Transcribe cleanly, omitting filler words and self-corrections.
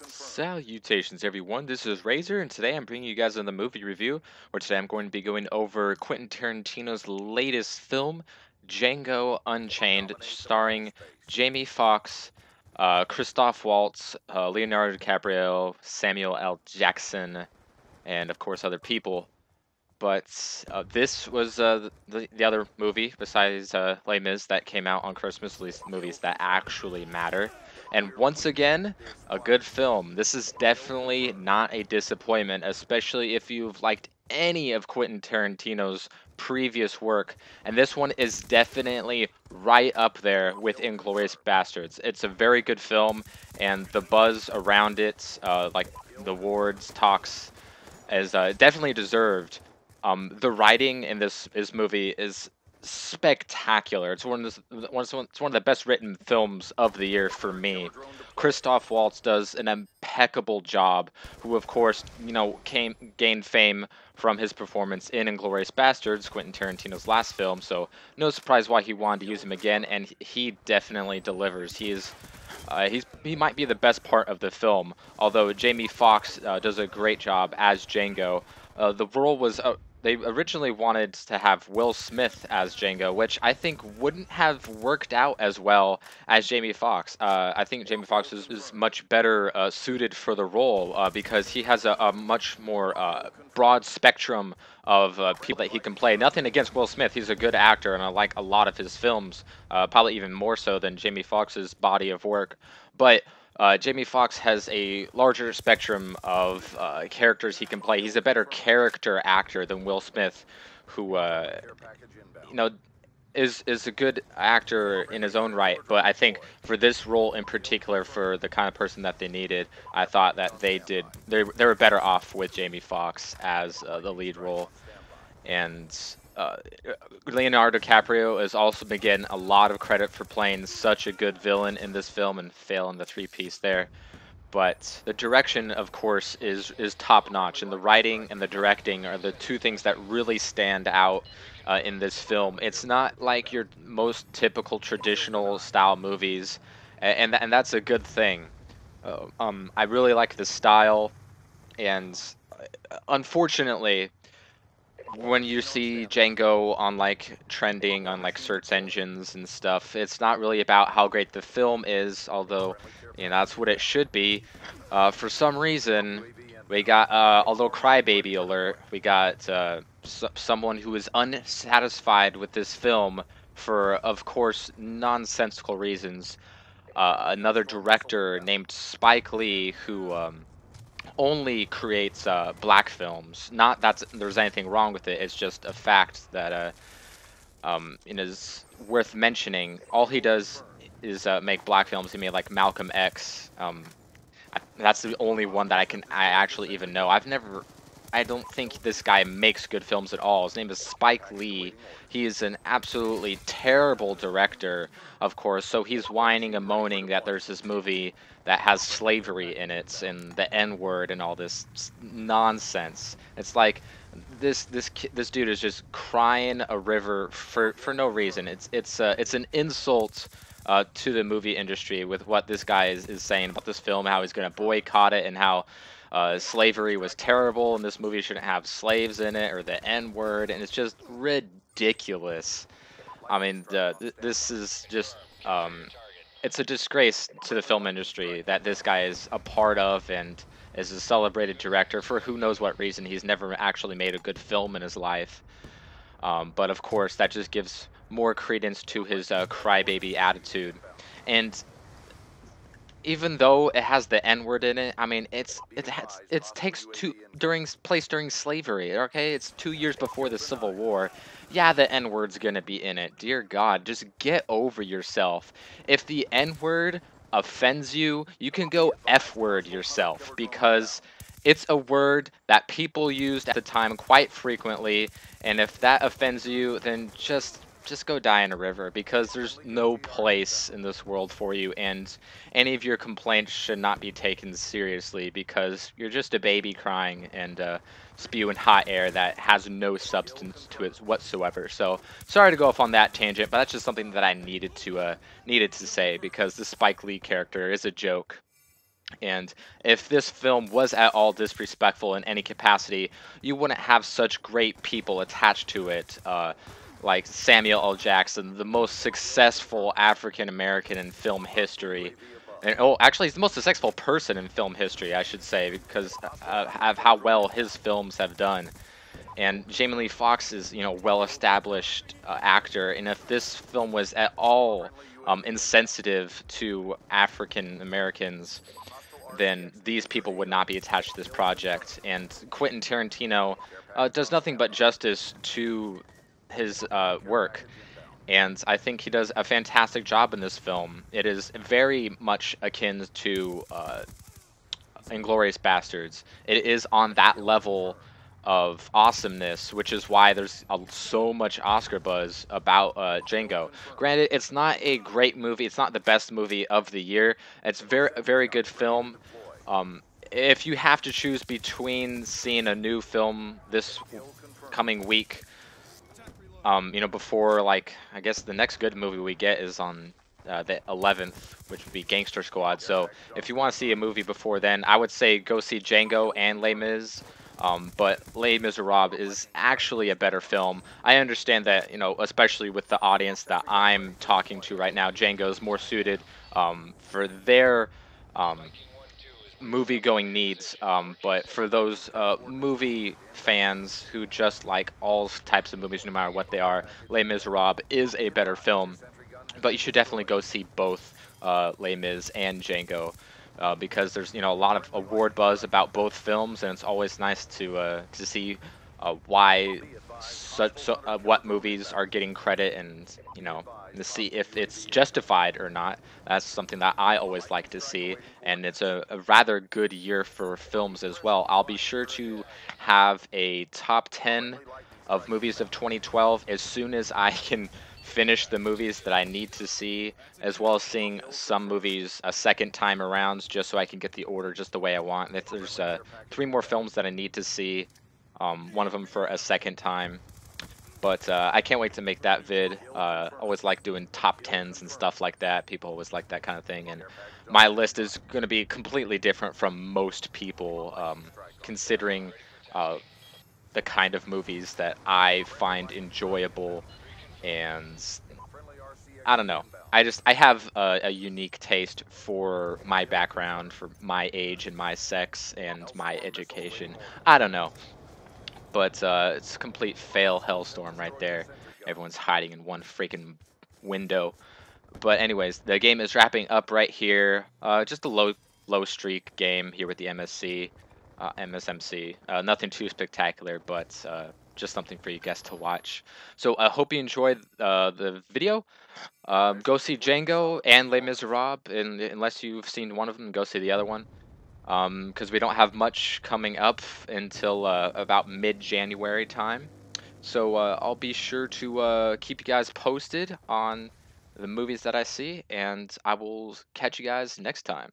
Salutations, everyone. This is Razor, and today I'm bringing you guys in the movie review, where today I'm going to be going over Quentin Tarantino's latest film, Django Unchained, starring Jamie Foxx, Christoph Waltz, Leonardo DiCaprio, Samuel L. Jackson, and of course other people. But this was the other movie besides Les Mis that came out on Christmas, at least movies that actually matter. And once again, a good film. This is definitely not a disappointment, especially if you've liked any of Quentin Tarantino's previous work. And this one is definitely right up there with Inglourious Bastards. It's a very good film, and the buzz around it, like the awards talks, is definitely deserved. The writing in this movie is spectacular. It's one of the best written films of the year for me. Christoph Waltz does an impeccable job, who of course, gained fame from his performance in *Inglourious Bastards*, Quentin Tarantino's last film, so no surprise why he wanted to use him again, and he definitely delivers. He might be the best part of the film, although Jamie Foxx does a great job as Django. The role was they originally wanted to have Will Smith as Django, which I think wouldn't have worked out as well as Jamie Foxx. I think Jamie Foxx is much better suited for the role because he has a much more broad spectrum of people that he can play. Nothing against Will Smith; he's a good actor, and I like a lot of his films, probably even more so than Jamie Foxx's body of work. But Jamie Foxx has a larger spectrum of characters he can play. He's a better character actor than Will Smith, who you know is a good actor in his own right. But I think for this role in particular, for the kind of person that they needed, I thought that they were better off with Jamie Foxx as the lead role. And uh, Leonardo DiCaprio is also been getting a lot of credit for playing such a good villain in this film and failing the three-piece there. But the direction, of course, is top notch, and the writing and the directing are the two things that really stand out in this film. It's not like your most typical traditional style movies, and that's a good thing. I really like the style, and unfortunately, when you see Django on like trending on like search engines and stuff, it's not really about how great the film is, although that's what it should be. For some reason, we got a little crybaby alert. We got someone who is unsatisfied with this film for, of course, nonsensical reasons. Another director named Spike Lee, who only creates black films. Not that there's anything wrong with it. It's just a fact that is worth mentioning. All he does is make black films. He made like Malcolm X. That's the only one that I actually even know. I don't think this guy makes good films at all. His name is Spike Lee. He is an absolutely terrible director, of course, so he's whining and moaning that there's this movie that has slavery in it and the N-word and all this nonsense. It's like this dude is just crying a river for no reason. It's an insult to the movie industry with what this guy is saying about this film, how he's going to boycott it, and how slavery was terrible and this movie shouldn't have slaves in it or the N-word, and it's just ridiculous. I mean, this is just it's a disgrace to the film industry that this guy is a part of and is a celebrated director for who knows what reason. He's never actually made a good film in his life. But of course, that just gives more credence to his crybaby attitude. And even though it has the N-word in it, I mean, it takes place during slavery. Okay, it's 2 years before the Civil War. Yeah, the N-word's gonna be in it. Dear God, just get over yourself. If the N-word offends you, you can go F-word yourself, because it's a word that people used at the time quite frequently, and if that offends you, then just go die in a river, because there's no place in this world for you, and any of your complaints should not be taken seriously, because you're just a baby crying and spewing hot air that has no substance to it whatsoever. So sorry to go off on that tangent, but that's just something that I needed to say, because the Spike Lee character is a joke. And if this film was at all disrespectful in any capacity, you wouldn't have such great people attached to it, like Samuel L. Jackson, the most successful African American in film history. And, oh, actually, he's the most successful person in film history, I should say, because of how well his films have done. And Jamie Lee Foxx is, well-established actor, and if this film was at all insensitive to African Americans, then these people would not be attached to this project. And Quentin Tarantino does nothing but justice to his work. And I think he does a fantastic job in this film. It is very much akin to Inglorious Bastards. It is on that level of awesomeness, which is why there's so much Oscar buzz about Django. Granted, it's not a great movie. It's not the best movie of the year. It's a very good film. If you have to choose between seeing a new film this coming week, before, like, I guess the next good movie we get is on the 11th, which would be Gangster Squad. So if you want to see a movie before then, I would say go see Django and Les Mis. But Les Miserables is actually a better film. I understand that, especially with the audience that I'm talking to right now, Django is more suited for their um, movie going needs, but for those movie fans who just like all types of movies, no matter what they are, Les Miserables is a better film. But you should definitely go see both Les Mis and Django, because there's a lot of award buzz about both films, and it's always nice to see why what movies are getting credit, and to see if it's justified or not. That's something that I always like to see, and it's a rather good year for films as well. I'll be sure to have a top 10 of movies of 2012 as soon as I can finish the movies that I need to see, as well as seeing some movies a second time around, just so I can get the order just the way I want. There's 3 more films that I need to see, one of them for a second time. But I can't wait to make that vid. Always like doing top 10s and stuff like that. People always like that kind of thing. And my list is going to be completely different from most people, considering the kind of movies that I find enjoyable. And I don't know. I have a unique taste for my background, for my age and my sex and my education. I don't know. But it's a complete fail hellstorm right there. Everyone's hiding in one freaking window. But anyways, the game is wrapping up right here. Just a low streak game here with the MSMC. Nothing too spectacular, but just something for you guys to watch. So I hope you enjoyed the video. Go see Django and Les Miserables, and unless you've seen one of them, go see the other one. Because we don't have much coming up until about mid-January time. So I'll be sure to keep you guys posted on the movies that I see, and I will catch you guys next time.